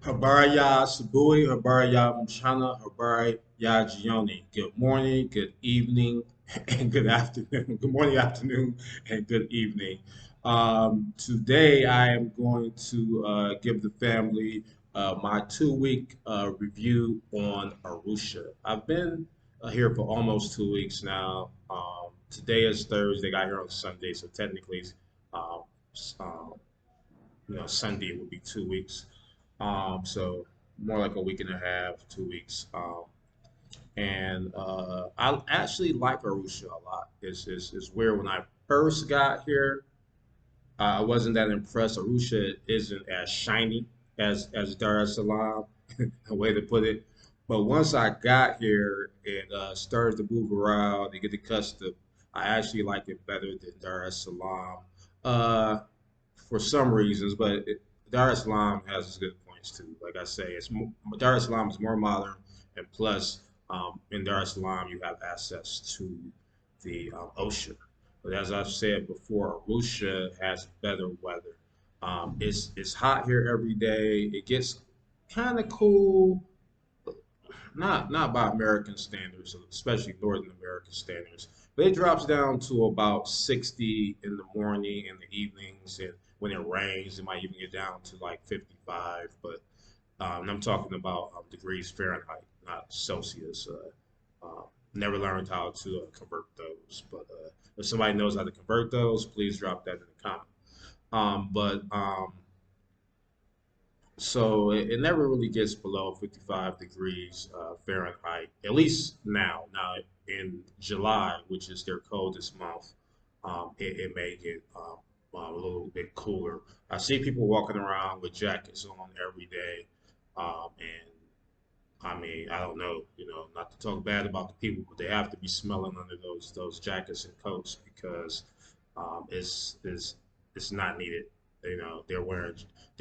Habaraya Sabui, Habaraya Mchana, Habaraya Jioni. Good morning, good evening, and good afternoon. Good morning, afternoon, and good evening. Today, I am going to give the family my 2 week review on Arusha. I've been here for almost 2 weeks now. Today is Thursday. Got here on Sunday, so technically, um, um, Sunday would be 2 weeks. So more like a week and a half, 2 weeks. And I actually like Arusha a lot. It's weird. When I first got here, I wasn't that impressed. Arusha isn't as shiny as Dar es Salaam, a way to put it. But once I got here and started to move around and get accustomed, I actually like it better than Dar es Salaam. Uh, for some reasons, but Dar es Salaam has its good points too. Like I say, Dar es Salaam is more modern, and plus, in Dar es Salaam you have access to the ocean. But as I've said before, Arusha has better weather. It's hot here every day. It gets kind of cool, not by American standards, especially Northern American standards, but it drops down to about 60 in the morning and the evenings, and when it rains, it might even get down to like 55. But and I'm talking about degrees Fahrenheit, not Celsius. Never learned how to convert those, but if somebody knows how to convert those, please drop that in the comment. But So it never really gets below 55 degrees Fahrenheit, at least now. Now, in July, which is their coldest month, it may get a little bit cooler. I see people walking around with jackets on every day. And I mean, I don't know, not to talk bad about the people, but they have to be smelling under those jackets and coats because it's not needed. They're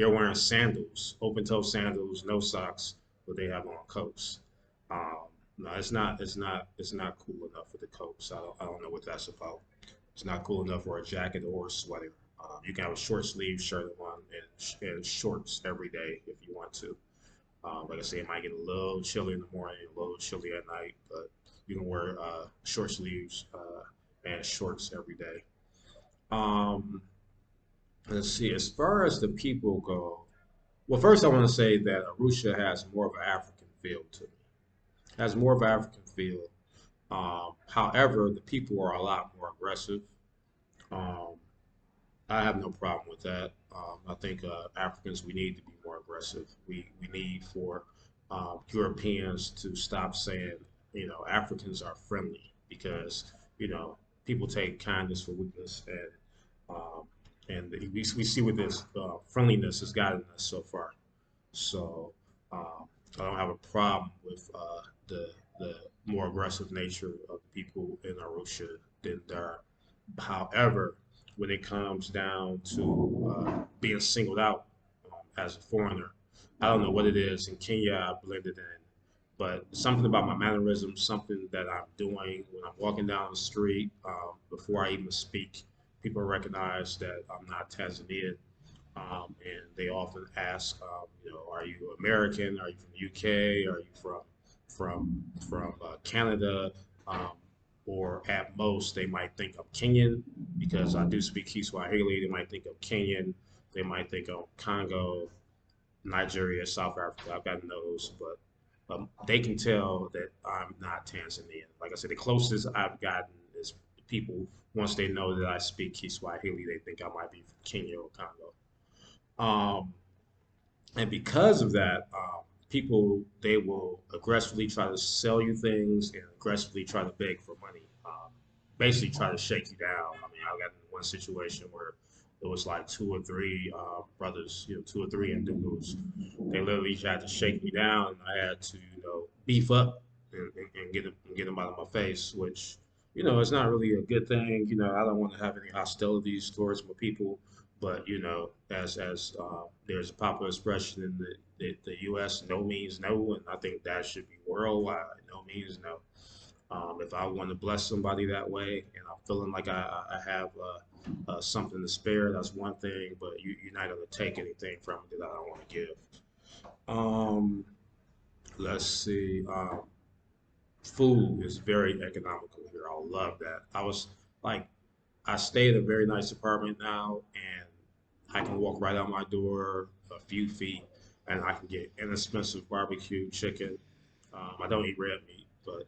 wearing sandals, open toe sandals, no socks, but they have on coats. Um, no, it's not cool enough for the coats. I don't know what that's about. It's not cool enough for a jacket or a sweater. You can have a short sleeve shirt on and shorts every day if you want to. Like I say, it might get a little chilly in the morning, a little chilly at night, but you can wear short sleeves and shorts every day. Um, let's see. As far as the people go, well, first I want to say that Arusha has more of an African feel to me. Has more of an African feel. However, the people are a lot more aggressive. Um, I have no problem with that. I think Africans, we need to be more aggressive. We need for Europeans to stop saying, Africans are friendly because, you know, people take kindness for weakness, um, and we see what this friendliness has gotten us so far. So I don't have a problem with the more aggressive nature of the people in Arusha than there. However, when it comes down to being singled out as a foreigner, I don't know what it is. In Kenya, I blended in, but something about my mannerisms, something that I'm doing when I'm walking down the street, before I even speak, people recognize that I'm not Tanzanian, and they often ask, are you American? Are you from the UK? Are you from Canada? Um, or at most, they might think I'm Kenyan because I do speak Kiswahili. They might think I'm Kenyan. They might think I'm Congo, Nigeria, South Africa. I've got those, but they can tell that I'm not Tanzanian. Like I said, the closest I've gotten is people, once they know that I speak Kiswahili, they think I might be from Kenya or Congo. Um, and because of that, people, they will aggressively try to sell you things and aggressively try to beg for money. Basically, try to shake you down. I mean, I got in one situation where it was like two or three brothers, two or three individuals. They literally tried to shake me down, and I had to, beef up and get them out of my face, which, it's not really a good thing. I don't want to have any hostilities towards my people, but as there's a popular expression in the U.S., no means no, and I think that should be worldwide. No means no. If I want to bless somebody that way, and I'm feeling like I have something to spare, that's one thing. But you're not going to take anything from me that I don't want to give. Um, let's see. Food is very economical here. I love that. Like, I stay at a very nice apartment now, and I can walk right out my door a few feet, and I can get inexpensive barbecue chicken. I don't eat red meat, but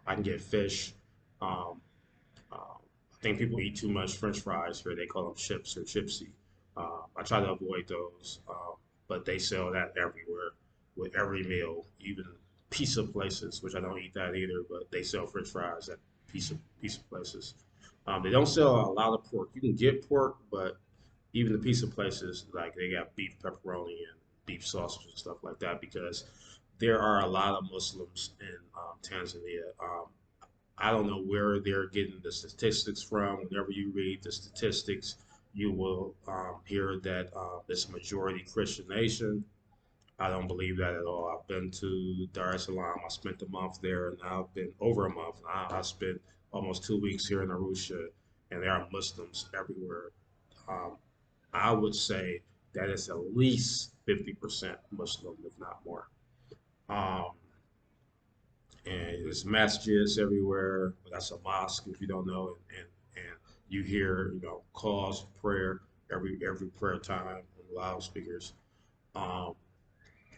I can get fish. Um, I think people eat too much French fries here. They call them chips or chipsy. I try to avoid those, but they sell that everywhere with every meal, even pizza places, which I don't eat that either. But they sell French fries at pizza places. They don't sell a lot of pork. You can get pork, but even the pizza places, like they got beef pepperoni and beef sausage and stuff like that, because there are a lot of Muslims in Tanzania. I don't know where they're getting the statistics from. Whenever you read the statistics, you will hear that it's a majority Christian nation. I don't believe that at all. I've been to Dar es Salaam. I spent a month there, and I've been over a month. I spent almost 2 weeks here in Arusha, and there are Muslims everywhere. Um, I would say that it's at least 50% Muslim, if not more. Um, and there's masjids everywhere. That's a mosque, if you don't know, and you hear calls for prayer every prayer time on loudspeakers. Um,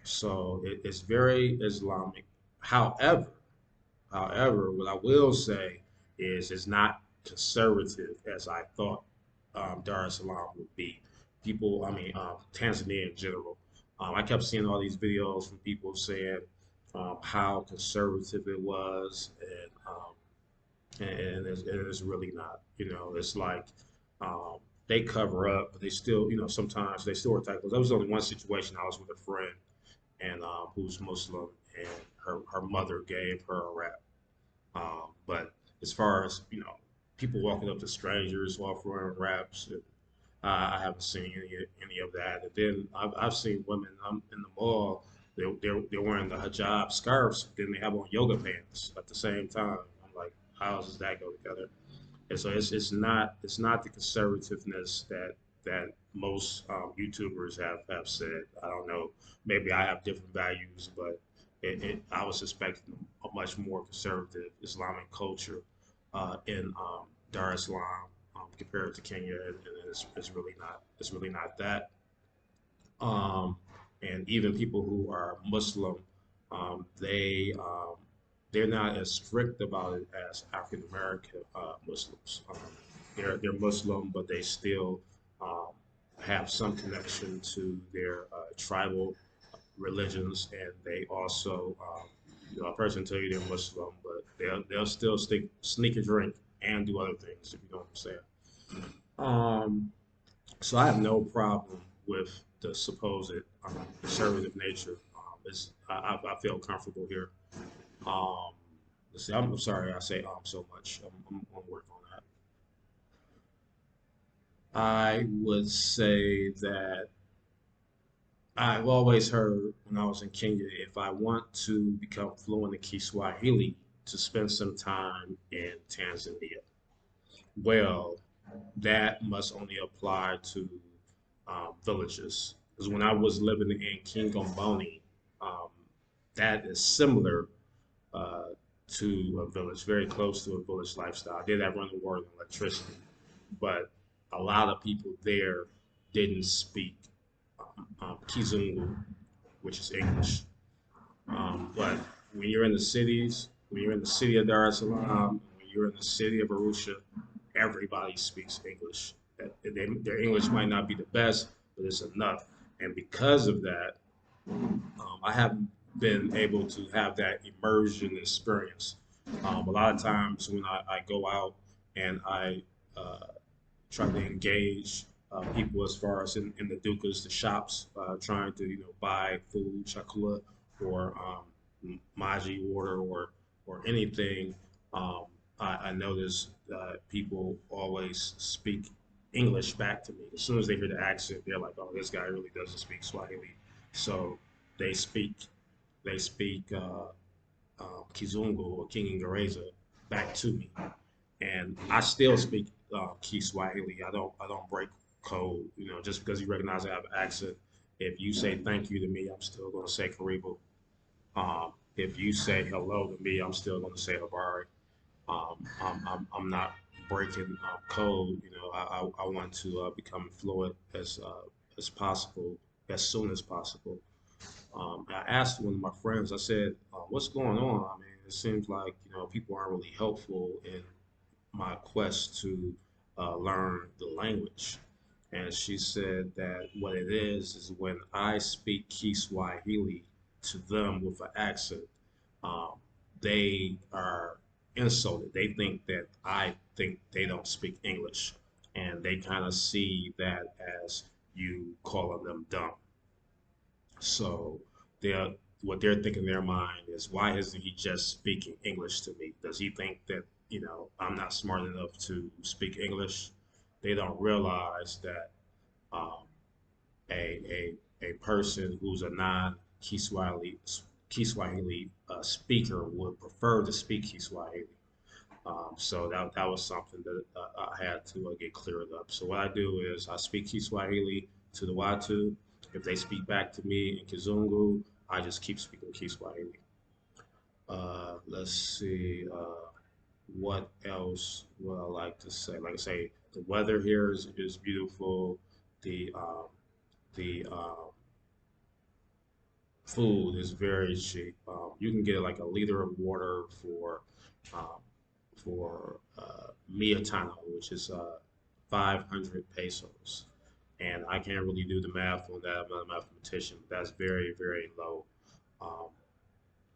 so it's very Islamic. However, However, what I will say is it's not conservative as I thought Dar es Salaam would be. Tanzania in general. I kept seeing all these videos from people saying how conservative it was, and it's really not. It's like um, they cover up, but they still, sometimes they still are tight. There was only one situation I was with a friend and who's Muslim, and her mother gave her a rap. But as far as people walking up to strangers offering raps, I haven't seen any of that. And then I've seen women in the mall. They're wearing the hijab scarves, then they have on yoga pants at the same time. I'm like, how does that go together? And so it's not the conservativeness that most YouTubers have said. I don't know. Maybe I have different values, but I was expecting a much more conservative Islamic culture in Dar es Salaam compared to Kenya, and it's really not. It's really not that. Um, and even people who are Muslim, they're not as strict about it as African American Muslims. They're Muslim, but they still um, have some connection to their tribal religions, and they also, a person tell you they're Muslim, but they'll still sneak a drink and do other things, if you know what I'm saying. Um, so I have no problem with the supposed conservative nature. I feel comfortable here. Um, let's see, I'm sorry I say so much. I'm working on that. I would say that I've always heard when I was in Kenya, if I want to become fluent in Kiswahili, to spend some time in Tanzania. Well, that must only apply to villages. Because when I was living in Kingomboni, um, that is similar uh, to a village, very close to a village lifestyle. I did have running water and electricity, but a lot of people there didn't speak Kizungu, which is English. But when you're in the city of Dar es Salaam, when you're in the city of Arusha, everybody speaks English. Their English might not be the best, but it's enough. And because of that, I haven't been able to have that immersion experience. A lot of times when I go out and I uh, try to engage people as far as in the dukas, the shops, trying to buy food, chakula, or maji water, or anything. Um, I notice people always speak English back to me. As soon as they hear the accent, they're like, "Oh, this guy really doesn't speak Swahili." So they speak they speak Kizungu or King Ingereza back to me, and I still speak Kiswahili. I don't break code, just because you recognize I have an accent. If you say thank you to me, I'm still going to say Karibu. If you say hello to me, I'm still going to say Habari. I'm not breaking code. You know, I want to become fluent as possible, as soon as possible. I asked one of my friends. I said, "What's going on? I mean, it seems like people aren't really helpful in my quest to learn the language." And she said that what it is when I speak Kiswahili to them with an accent, um, they are insulted. They think that I think they don't speak English, and they kind of see that as you calling them dumb. So they're what they're thinking in their mind is, why isn't he just speaking English to me? Does he think that, I'm not smart enough to speak English? They don't realize that um, a person who's a non Kiswahili speaker would prefer to speak Kiswahili. So that was something that I had to get cleared up. So what I do is I speak Kiswahili to the Watu. If they speak back to me in Kizungu, I just keep speaking Kiswahili. Let's see, what else would I like to say? Like I say, the weather here is beautiful. The food is very cheap. You can get like a liter of water um, for Mia Tano, which is 500 pesos. And I can't really do the math on that. I'm not a mathematician, but that's very, very low. Um,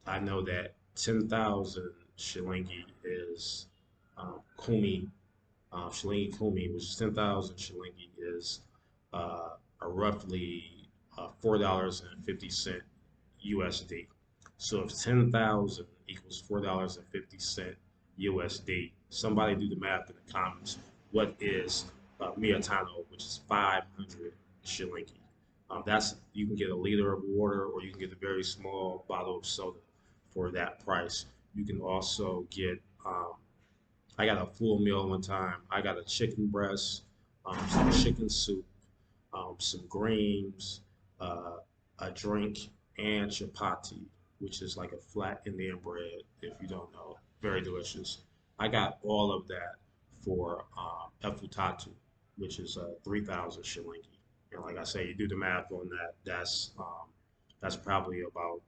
I know that 10,000 shilingi is kumi, shilingi kumi, which is 10,000 shilingi is a roughly $4.50 USD. So if 10,000 equals $4.50 USD, somebody do the math in the comments. What is Miatano, which is 500 shilingi? That's You can get a liter of water, or you can get a very small bottle of soda for that price. You can also get. I got a full meal one time. I got a chicken breast, some chicken soup, some greens, uh, a drink, and chapati, which is like a flat Indian bread, if you don't know. Very delicious. I got all of that for efutatu, which is 3,000 shilingi. And like I say, you do the math on that. That's probably about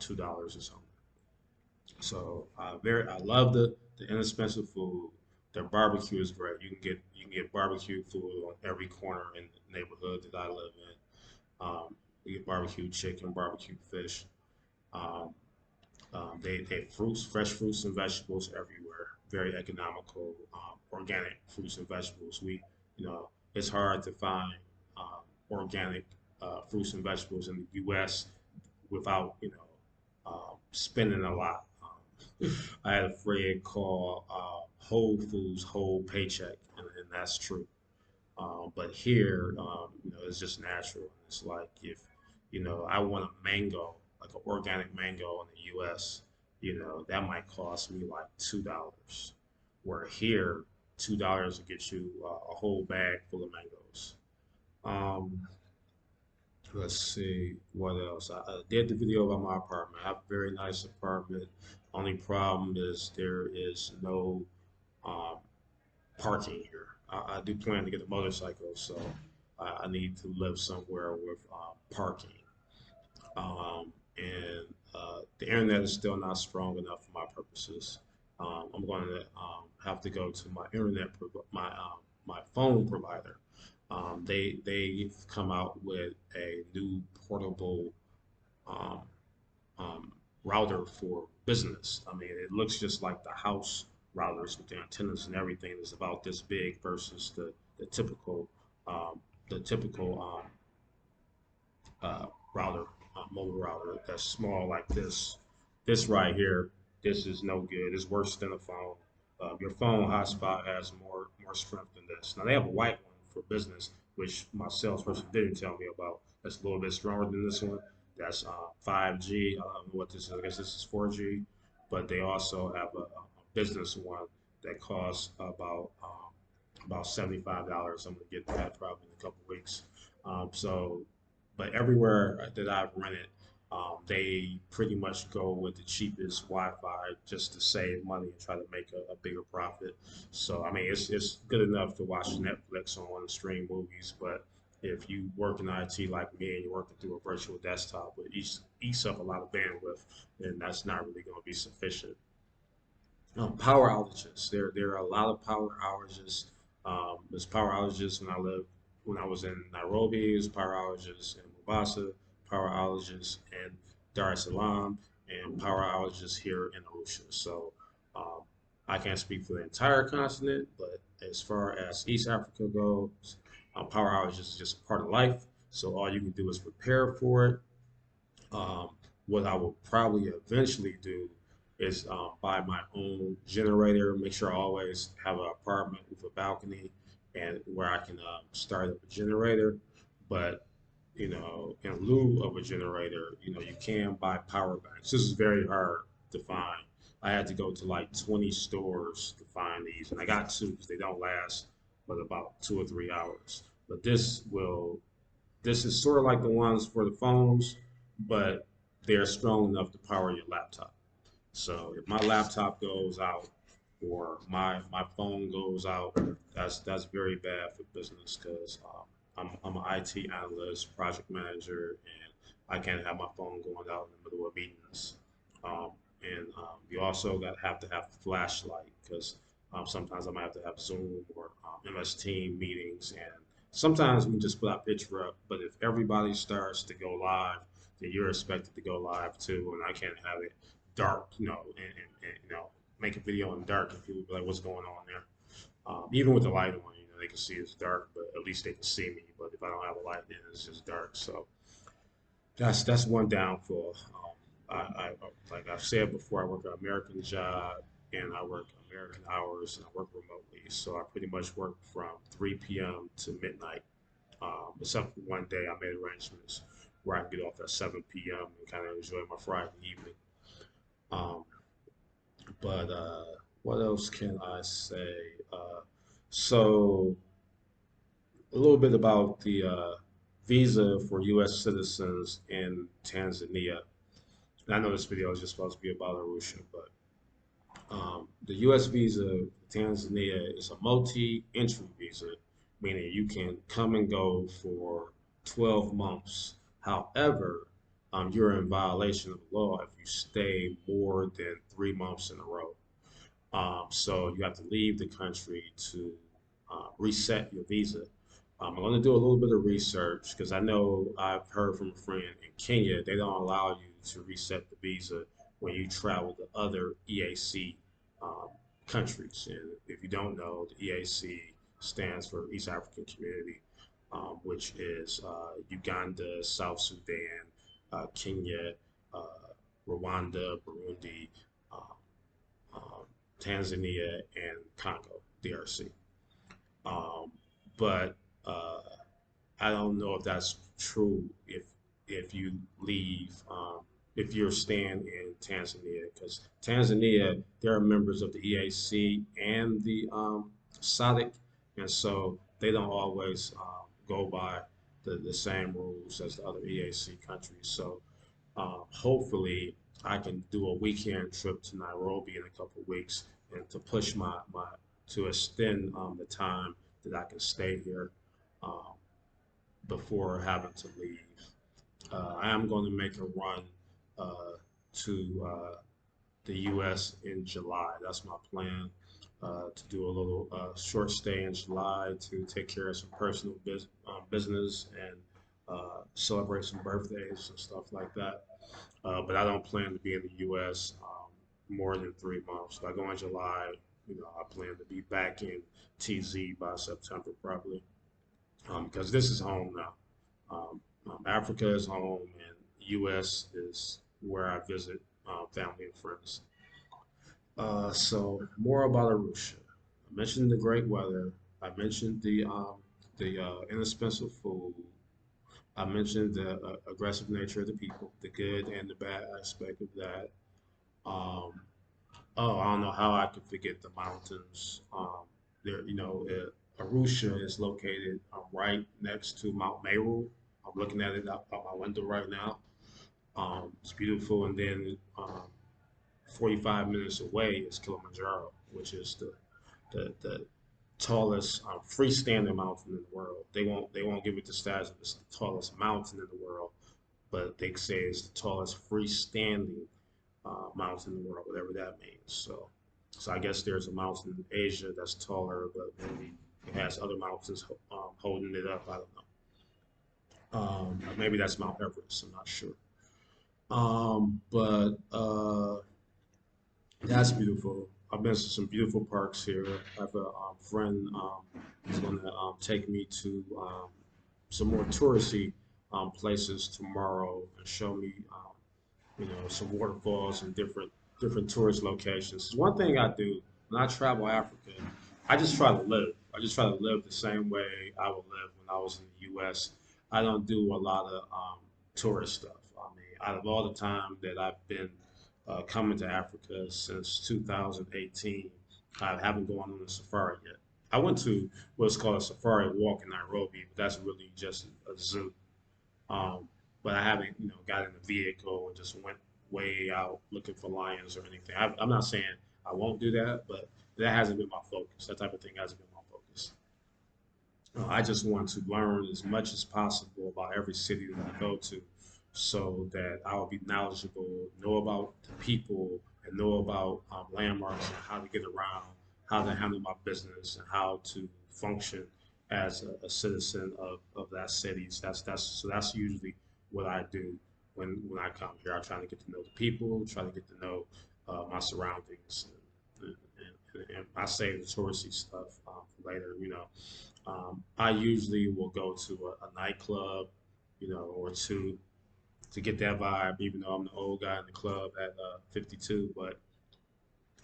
$2 or something. So I love the inexpensive food. Their barbecue is great. You can get barbecue food on every corner in the neighborhood that I live in. You get barbecue chicken, barbecue fish. Um, they fruits, fresh fruits and vegetables everywhere. Very economical, organic fruits and vegetables. It's hard to find organic fruits and vegetables in the U.S. without spending a lot. I had a friend call Whole Foods whole paycheck, and that's true. But here, it's just natural. It's like if, I want a mango, like an organic mango in the U.S., that might cost me like $2. Where here, $2 will get you a whole bag full of mangoes. Um, let's see what else. I did the video about my apartment. I have a very nice apartment. Only problem is there is no um, parking here. I do plan to get a motorcycle, so I need to live somewhere with parking. And the internet is still not strong enough for my purposes. I'm going to have to go to my my phone provider. They've come out with a new portable um, um, router for business. I mean, it looks just like the house routers with the antennas and everything. Is about this big versus the typical um, the typical router, mobile router that's small like this. This right here, this is no good. It's worse than a phone. Your phone hotspot has more strength than this. Now they have a white one for business, which my salesperson didn't tell me about. That's a little bit stronger than this one. That's 5G. I don't know what this is. I guess this is 4G. But they also have a business one that costs about $75. I'm gonna get that probably in a couple weeks. So But everywhere that I've rented, they pretty much go with the cheapest Wi-Fi just to save money and try to make a bigger profit. So I mean, it's good enough to watch Netflix on and stream movies, but if you work in IT like me and you're working through a virtual desktop, which eats up a lot of bandwidth, then that's not really going to be sufficient. Power outages. There are a lot of power outages. There's power outages when I was in Nairobi. There's power outages in Mombasa. Power outages in Dar es Salaam, and power outages here in Arusha. So um, I can't speak for the entire continent, but as far as East Africa goes, power outages is just a part of life. So all you can do is prepare for it. um, what I will probably eventually do is buy my own generator. Make sure I always have an apartment with a balcony and where I can start up a generator. But in lieu of a generator, you can buy power banks. This is very hard to find. I had to go to like 20 stores to find these, and I got two because they don't last but about 2 or 3 hours. But this is sort of like the ones for the phones, but they're strong enough to power your laptop. So if my laptop goes out or my phone goes out, that's very bad for business because I'm an IT analyst, project manager, and I can't have my phone going out in the middle of meetings. Um, and you also have to have a flashlight because sometimes I might have to have Zoom or MS Team meetings, and sometimes we can just put our picture up. But if everybody starts to go live, then you're expected to go live too, and I can't have it dark, and make a video in dark and people be like, "What's going on there?" Even with the light on, they can see it's dark, but at least they can see me. But if I don't have a light, then it's just dark. So that's one downfall. Like I've said before, I work an American job and I work American hours and I work remotely. So I pretty much work from 3 p.m. to midnight. Except for one day, I made arrangements where I can get off at 7 p.m. and kind of enjoy my Friday evening. Um, but what else can I say? So a little bit about the visa for U.S. citizens in Tanzania. And I know this video is just supposed to be about Arusha, but the U.S. visa for Tanzania is a multi-entry visa, meaning you can come and go for 12 months. However, you're in violation of the law if you stay more than 3 months in a row. So you have to leave the country to reset your visa. I'm going to do a little bit of research because I know I've heard from a friend in Kenya, they don't allow you to reset the visa when you travel to other EAC um, countries. And if you don't know, the EAC stands for East African Community, which is Uganda, South Sudan, Kenya, uh, Rwanda, Burundi, um, um, Tanzania, and Congo, DRC. Um, but I don't know if that's true if you leave, if you're staying in Tanzania, because Tanzania, they're members of the EAC and the SADC, and so they don't always go by the same rules as the other EAC countries. So hopefully, I can do a weekend trip to Nairobi in a couple of weeks and to push my to extend the time that I can stay here um, before having to leave. I am going to make a run to the U.S. in July. That's my plan to do a little short stay in July to take care of some personal business and celebrate some birthdays and stuff like that. But I don't plan to be in the U.S. More than 3 months. If I go in July, I plan to be back in TZ by September probably, because this is home now. Africa is home, and U.S. is where I visit family and friends. So more about Arusha. I mentioned the great weather. I mentioned the inexpensive food. I mentioned the aggressive nature of the people, the good and the bad aspect of that. Um, oh, I don't know how I could forget the mountains. Arusha is located right next to Mount Meru. I'm looking at it out my window right now. It's beautiful, and then 45 minutes away is Kilimanjaro, which is the tallest freestanding mountain in the world. They won't give it the status of it's the tallest mountain in the world, but they say it's the tallest freestanding mountain in the world, whatever that means. So I guess there's a mountain in Asia that's taller, but maybe it has other mountains holding it up. I don't know. Maybe that's Mount Everest. I'm not sure. But That's beautiful. I've been to some beautiful parks here. I have a friend who's going to take me to some more touristy places tomorrow and show me, some waterfalls and different tourist locations. One thing I do when I travel Africa, I just try to live. I just try to live the same way I would live when I was in the U.S. I don't do a lot of tourist stuff. I mean, out of all the time that I've been coming to Africa since 2018, I haven't gone on a safari yet. I went to what's called a safari walk in Nairobi, but that's really just a zoo. Um, but I haven't, got in a vehicle and just went way out looking for lions or anything. I'm not saying I won't do that, but that hasn't been my focus. That type of thing hasn't been my focus. I just want to learn as much as possible about every city that I go to so that I will be knowledgeable, know about the people, and know about landmarks and how to get around, how to handle my business, and how to function as a citizen of that city. So that's usually what I do when I come here. I try to get to know the people, try to get to know my surroundings, and I save the touristy stuff for later. I usually will go to a nightclub, or two to get that vibe, even though I'm the old guy in the club at 52. But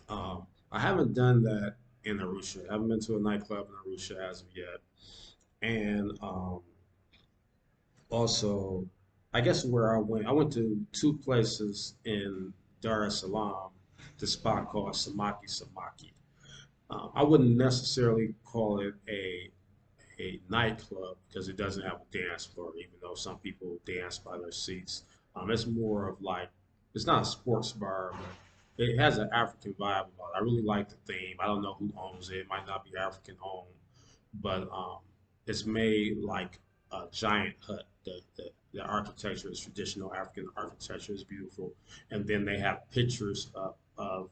I haven't done that in Arusha. I haven't been to a nightclub in Arusha as of yet. And also, I guess where I went to two places in Dar es Salaam, this spot called Samaki Samaki. I wouldn't necessarily call it a nightclub because it doesn't have a dance floor, even though some people dance by their seats. It's more of like it's not a sports bar, but it has an African vibe about it. I really like the theme. I don't know who owns it. It might not be African owned, but it's made like a giant hut. The architecture is traditional African architecture. Is beautiful, and then they have pictures of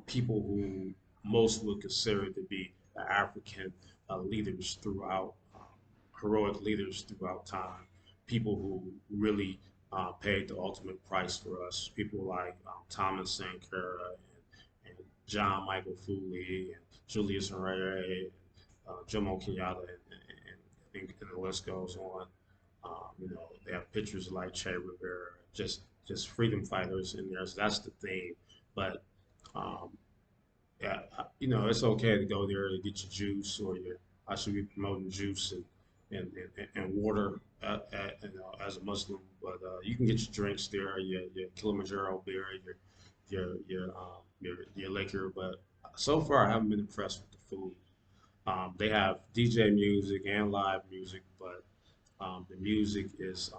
people who most would consider to be African leaders throughout, heroic leaders throughout time, people who really paid the ultimate price for us, people like Thomas Sankara and John Michael Foley and Julius Nyerere and Jomo Kenyatta, and the list goes on. They have pictures like Che Rivera, just freedom fighters in there. So that's the theme. But um, yeah, it's okay to go there to get your juice or your. I should be promoting juice and water as a Muslim, but you can get your drinks there, your Kilimanjaro beer, your liquor. But so far, I haven't been impressed with the food. They have DJ music and live music, but the music is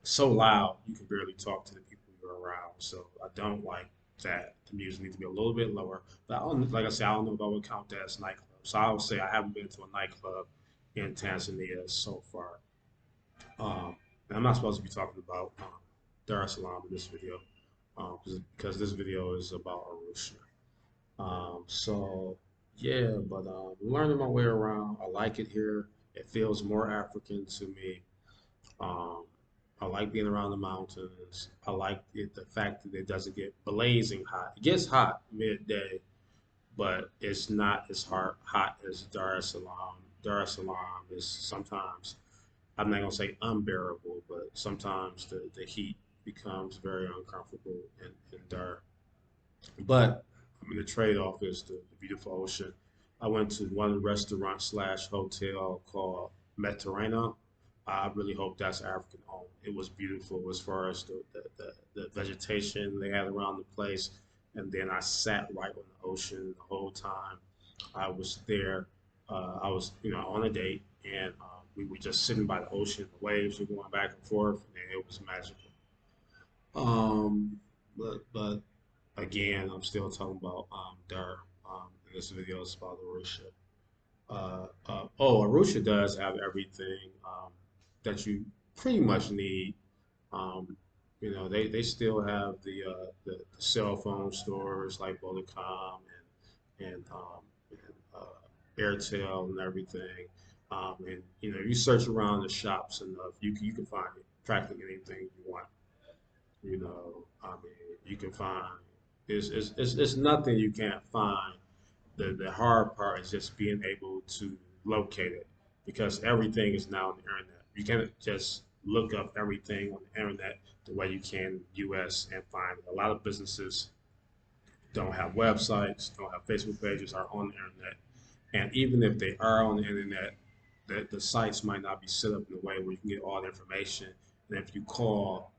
so loud you can barely talk to the people you're around. So I don't like that. The music needs to be a little bit lower. But like I said, I don't know if I would count that as nightclub. So I would say I haven't been to a nightclub in Tanzania so far. And I'm not supposed to be talking about Dar es Salaam in this video because this video is about Arusha. So yeah, but learning my way around. I like it here. It feels more African to me. Um, I like being around the mountains. I like the fact that it doesn't get blazing hot. It gets hot midday, but it's not as hot as Dar es Salaam. Dar es Salaam is sometimes, I'm not gonna say unbearable, but sometimes the heat becomes very uncomfortable in Dar. But I mean, the trade-off is the beautiful ocean. I went to one restaurant slash hotel called Mediterranean. I really hope that's African owned. It was beautiful as far as the vegetation they had around the place. And then I sat right on the ocean the whole time I was there. I was, on a date, and We were just sitting by the ocean, the waves were going back and forth, and it was magical. Um, but again, I'm still talking about Dur. In this video is about Arusha. Arusha does have everything that you pretty much need. Um, they still have the cell phone stores like Vodacom and Airtel and everything. And if you search around the shops enough, you can find practically anything you want. I mean, you can find it's nothing you can't find. The hard part is just being able to locate it because everything is now on the internet. You can't just look up everything on the internet the way you can in the US and find it. A lot of businesses don't have websites, don't have Facebook pages, are on the internet. And even if they are on the internet, the sites might not be set up in a way where you can get all the information. And if you call,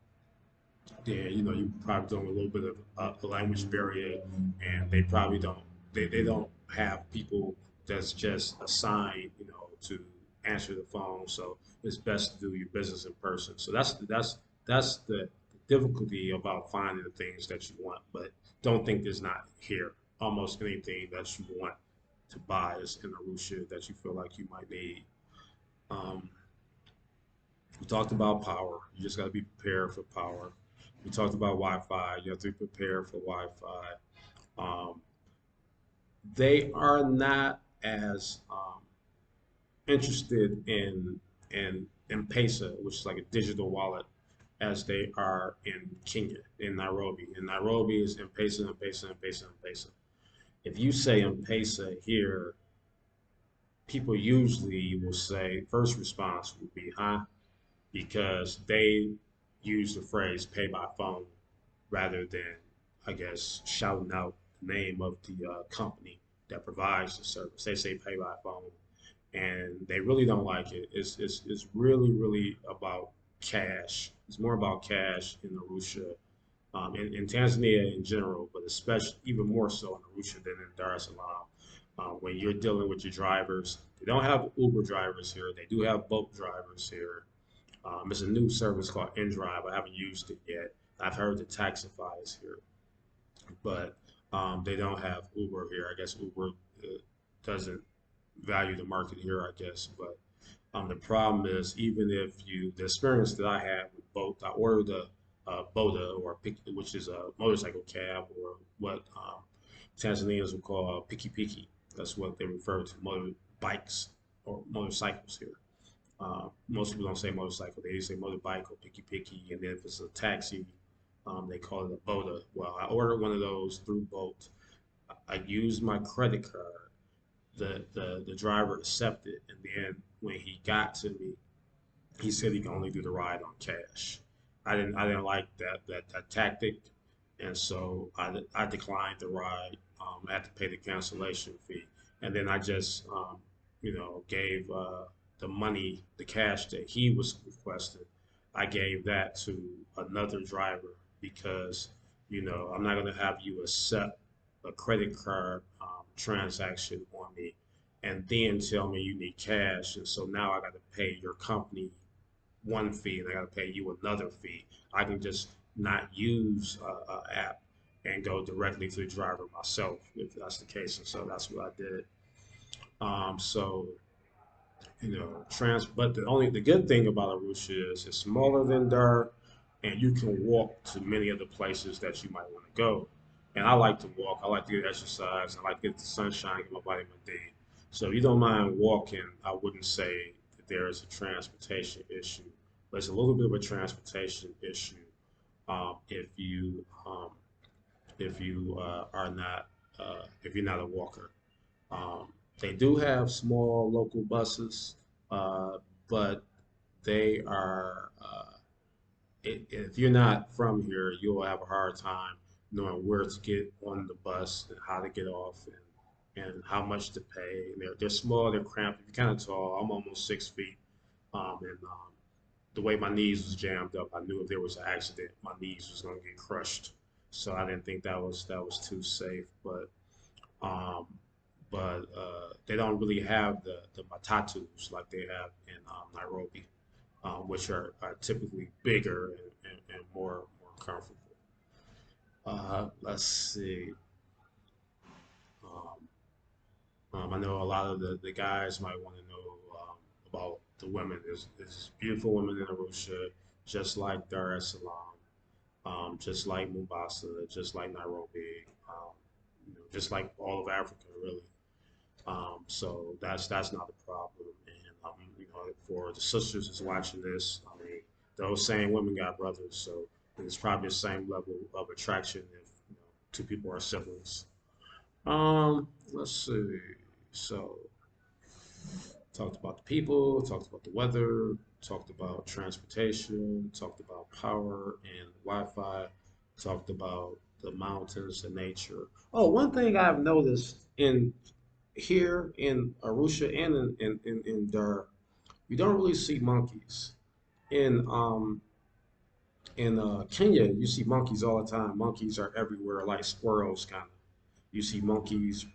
then you probably doing a little bit of a language barrier, and they don't have people that's just assigned to answer the phone. So it's best to do your business in person. So that's the difficulty about finding the things that you want, but don't think there's not here. Almost anything that you want to buy is in Arusha that you feel like you might need. Um, we talked about power. You just got to be prepared for power. We talked about Wi-Fi. You have to be prepared for Wi-Fi. Um, they are not as interested in M-Pesa, which is like a digital wallet, as they are in Kenya, in Nairobi. In Nairobi is M-Pesa, M-Pesa, M-Pesa, M-Pesa. If you say M-Pesa here, people usually will say, first response would be, huh? Because they use the phrase pay by phone rather than, I guess, shouting out the name of the company that provides the service. They say pay by phone, and they really don't like it. It's really, really about cash. It's more about cash in Arusha, in Tanzania in general, but especially even more so in Arusha than in Dar es Salaam. When you're dealing with your drivers, they don't have Uber drivers here. They do have boat drivers here. It's a new service called InDrive. I haven't used it yet. I've heard the Taxify is here, but they don't have Uber here. I guess Uber doesn't value the market here, I guess. But the problem is, even if the experience that I had with both, I ordered a Boda which is a motorcycle cab, or what Tanzanians would call a piki piki. That's what they refer to motorbikes or motorcycles here. Most people don't say motorcycle; they say motorbike or picky picky. And then if it's a taxi, they call it a Boda. Well, I ordered one of those through Bolt. I used my credit card. The driver accepted, and then when he got to me, he said he can only do the ride on cash. I didn't like that tactic, and so I declined the ride. I had to pay the cancellation fee, and then I just gave the money, the cash that he was requesting. I gave that to another driver because I'm not going to have you accept a credit card transaction on me and then tell me you need cash, and so now I got to pay your company one fee and I got to pay you another fee. I can just not use a app and go directly to the driver myself if that's the case. And so that's what I did. So but the good thing about Arusha is it's smaller than Dar, and you can walk to many of the places that you might want to go. And I like to walk. I like to get exercise. I like to get the sunshine, get my vitamin D. So if you don't mind walking, I wouldn't say that there is a transportation issue, but it's a little bit of a transportation issue if you are not if you're not a walker. They do have small local buses, uh, but they are, if you're not from here, you'll have a hard time knowing where to get on the bus and how to get off and how much to pay. And they're small, they're cramped. If you're kind of tall, I'm almost 6 feet. And the way my knees was jammed up, I knew if there was an accident, my knees was going to get crushed. So I didn't think that was too safe. But um, but they don't really have the matatus like they have in Nairobi, which are typically bigger and more comfortable. Let's see. Um, I know a lot of the guys might want to know about the women. There's beautiful women in Arusha, just like Dar es Salaam, just like Mombasa, just like Nairobi, just like all of Africa, really. So that's not a problem. And for the sisters that's watching this, I mean, those same women got brothers, so it's probably the same level of attraction if two people are siblings. Let's see. So talked about the people, talked about the weather, talked about transportation, talked about power and Wi-Fi, talked about the mountains, the nature. Oh, one thing I've noticed in here in Arusha and in Dar, you don't really see monkeys. In Kenya, you see monkeys all the time. Monkeys are everywhere, like squirrels, kind of. You see monkeys,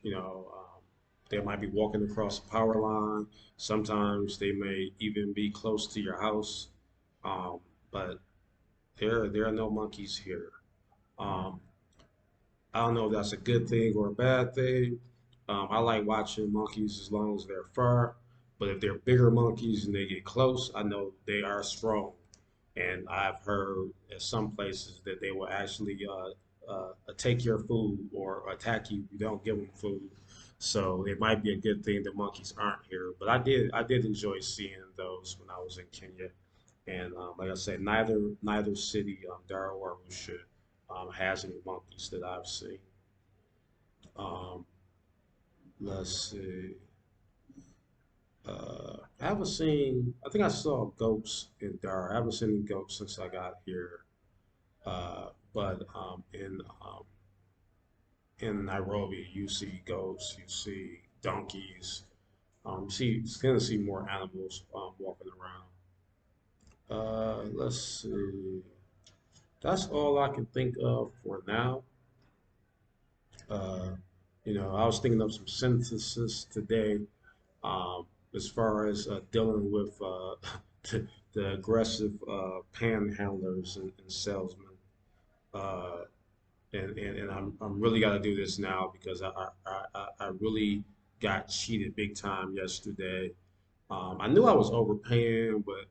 they might be walking across a power line. Sometimes they may even be close to your house. Um, but there are no monkeys here. Um, I don't know if that's a good thing or a bad thing. I like watching monkeys as long as they're far, but if they're bigger monkeys and they get close, I know they are strong. And I've heard at some places that they will actually take your food or attack you if you don't give them food. So it might be a good thing that monkeys aren't here. But I did enjoy seeing those when I was in Kenya. And like I said, neither city, Dar or Arusha, has any monkeys that I've seen. Um, let's see. I haven't seen. I think I saw goats in Dar. I haven't seen any goats since I got here. But in Nairobi, you see goats, you see donkeys, you gonna see more animals walking around. Let's see. That's all I can think of for now. Uh, I was thinking of some synthesis today um, as far as dealing with the aggressive panhandlers and salesmen. Uh, and I'm really got to do this now because I really got cheated big time yesterday. I knew I was overpaying, but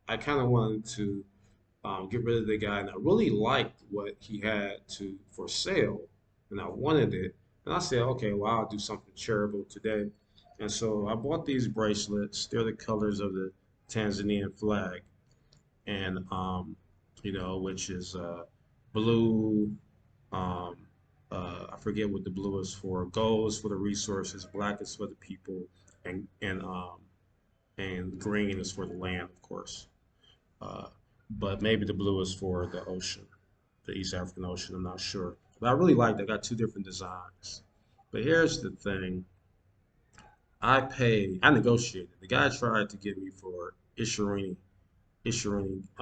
I kind of wanted to get rid of the guy, and I really liked what he had to for sale, and I wanted it. And I said, okay, well, I'll do something charitable today. And so I bought these bracelets. They're the colors of the Tanzanian flag, and which is blue. Um, I forget what the blue is for. Gold is for the resources, black is for the people, and green is for the land, of course. Uh, but maybe the blue is for the ocean, the East African Ocean. I'm not sure. But I really like. I got two different designs. But here's the thing. I negotiated. The guy tried to get me for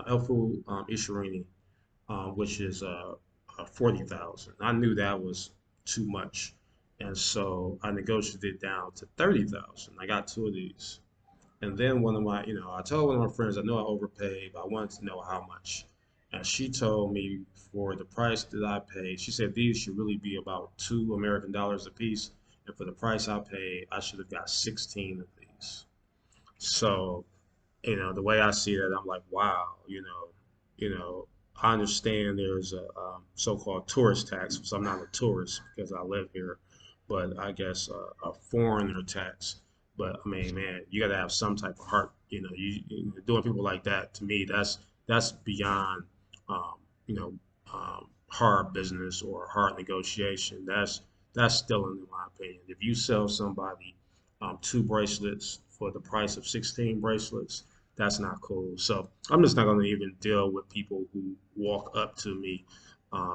Elfu Ishirini, which is 40,000. I knew that was too much, and so I negotiated it down to 30,000. I got two of these, and then I told one of my friends I know I overpaid, but I wanted to know how much, and she told me for the price that I paid, she said these should really be about $2 American a piece, and for the price I paid, I should have got 16 of these. So the way I see that, I'm like, wow, I understand there's a so-called tourist tax, which I'm not a tourist because I live here, but I guess a foreigner tax. But I mean, man, you got to have some type of heart. Doing people like that to me, that's beyond, um, hard business or hard negotiation. That's stealing, in my opinion. If you sell somebody two bracelets for the price of 16 bracelets, that's not cool. So I'm just not going to even deal with people who walk up to me,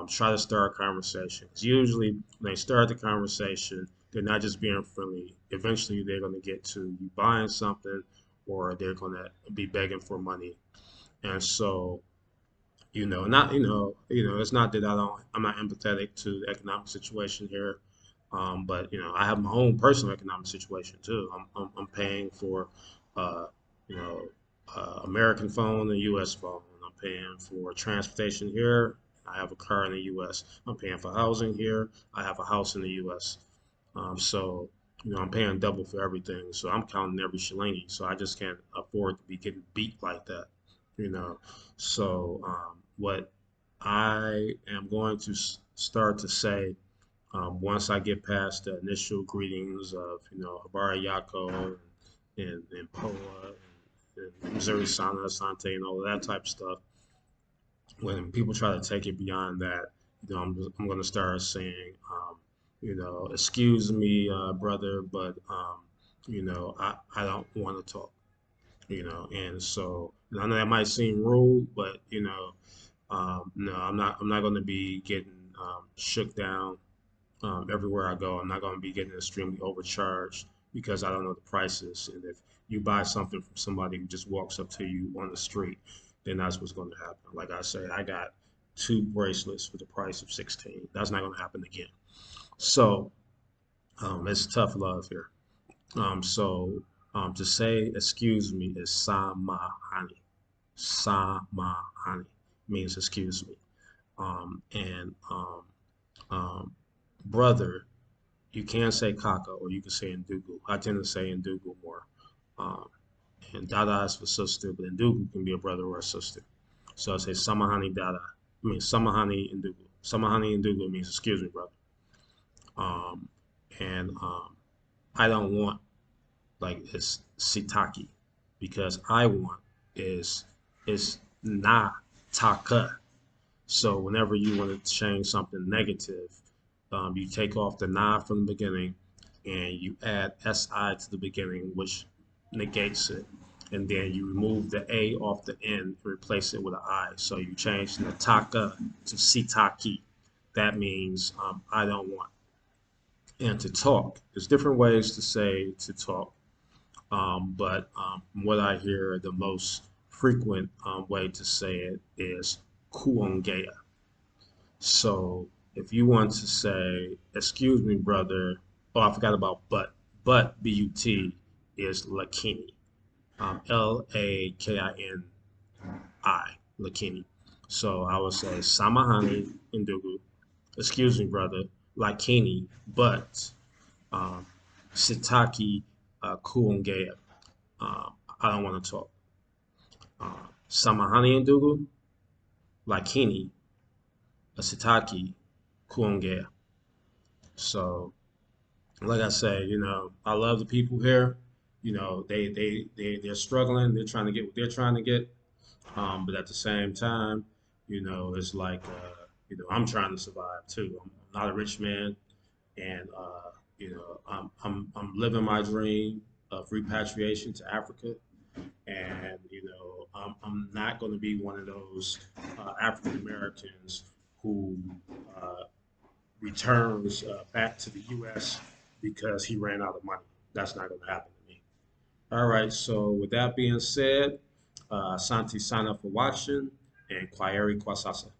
try to start a conversation. 'Cause usually when they start the conversation, they're not just being friendly. Eventually, they're going to get to you buying something, or they're going to be begging for money. And so, not it's not that I'm not empathetic to the economic situation here. But I have my own personal economic situation too. I'm paying for, uh, you know, American phone and U.S. phone. I'm paying for transportation here. I have a car in the U.S. I'm paying for housing here. I have a house in the U.S. So I'm paying double for everything. So I'm counting every shilling. So I just can't afford to be getting beat like that. You know. So what I am going to start to say, once I get past the initial greetings of, Habari Yako and Poa and Missouri Sana, Asante, and all of that type of stuff, when people try to take it beyond that, I'm going to start saying, excuse me, brother, but, I don't want to talk, and so, and I know that might seem rude, but, no, I'm not going to be getting shook down everywhere I go. I'm not going to be getting extremely overcharged because I don't know the prices. And if you buy something from somebody who just walks up to you on the street, then that's what's going to happen. Like I say, I got two bracelets for the price of 16. That's not going to happen again. So it's tough love here. To say excuse me is samahani. Samahani means excuse me. And brother, you can say Kaka or you can say Ndugu. I tend to say Ndugu more. Um, and Dada is for sister, but Ndugu can be a brother or a sister. So I say Samahani Dada. I mean Samahani Ndugu. Samahani Ndugu means excuse me, brother. Um, and I don't want like it's Sitaki because I want is na taka. So whenever you want to change something negative, you take off the na from the beginning and you add si to the beginning, which negates it. And then you remove the a off the end and replace it with an I. So you change nataka to sitaki. That means I don't want. And to talk, there's different ways to say to talk. But from what I hear, the most frequent way to say it is kuongea. So if you want to say, excuse me, brother, oh, I forgot about but. But, B-U-T, is lakini. Lakini, lakini. So I would say, samahani, indugu, excuse me, brother, lakini, but, um, sitaki, kuongea. I don't want to talk. Samahani, indugu, lakini, sitaki, kuongea. So like I say, I love the people here. They're struggling. They're trying to get what they're trying to get. But at the same time, it's like I'm trying to survive too. I'm not a rich man, and I'm living my dream of repatriation to Africa, and I'm not going to be one of those African Americans who uh, returns back to the U.S. because he ran out of money. That's not going to happen to me. All right. So with that being said, Santi, sign up for watching and Kwaheri Kwasasa.